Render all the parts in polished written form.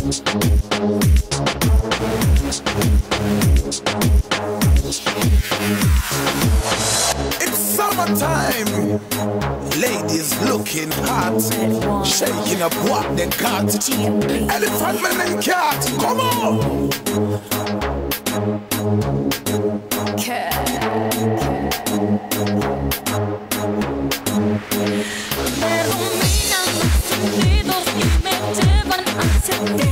It's summertime. Ladies looking hot, shaking up what they got. Elephant man and cat, come on. Me dominan los sentidos y me llevan hacia ti.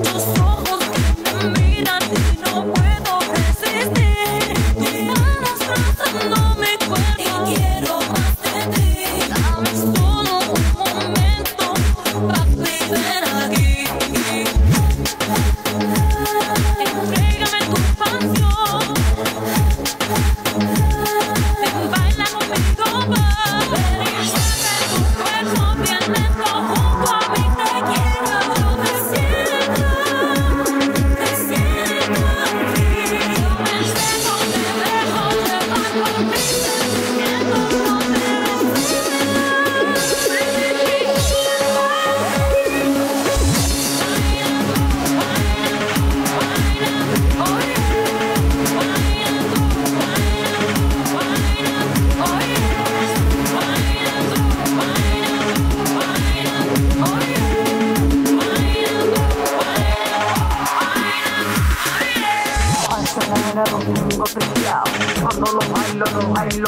Tus ojos que me miran y no puedo resistir. Tus manos rozando mi cuerpo y quiero más de ti. Dame solo un momento para vivir aquí. Entrégame tu pasión. Ven, baila conmigo, va. Cuando lo bailo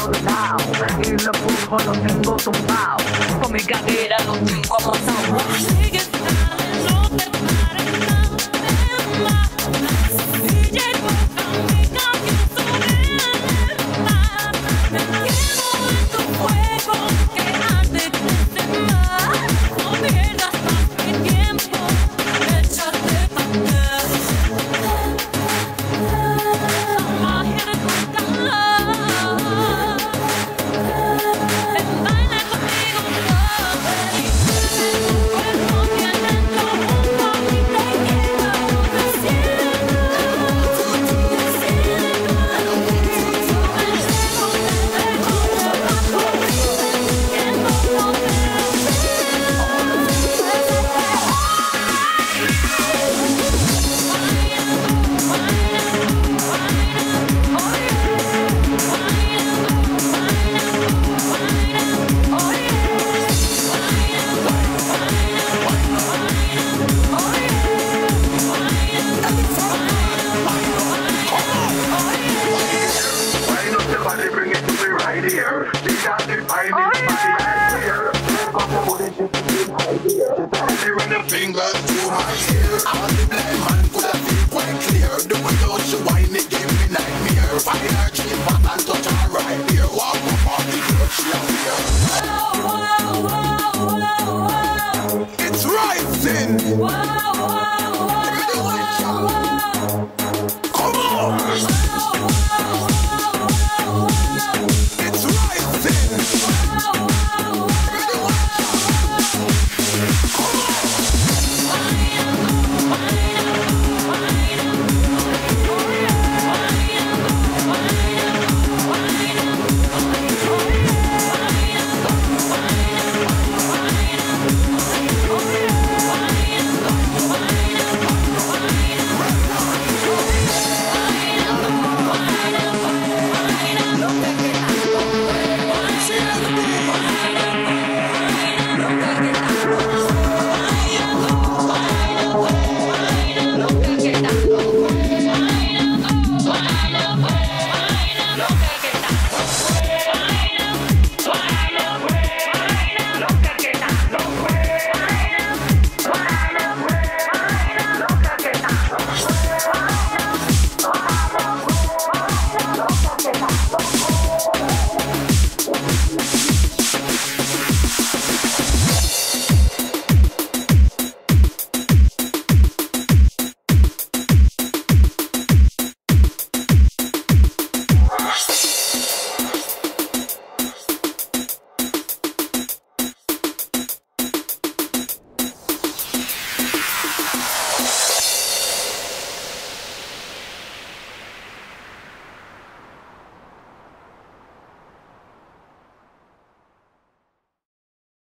de lado y lo empujo, lo tengo tumbado. Con mi cadera lo tengo amasado. Sigue dale, no te pares, dame más. Y llego a mi canción sobre el mar. Me quedo en tu fuego que arde crece más. No pierdas más mi tiempo, échate pa' atrás. Fingers to my ear. All the blind man could have been quite clear. The way how she whine it gave me nightmare. Find her cheap and touch her right here. Walk up on the girl, she a fear. It's rising.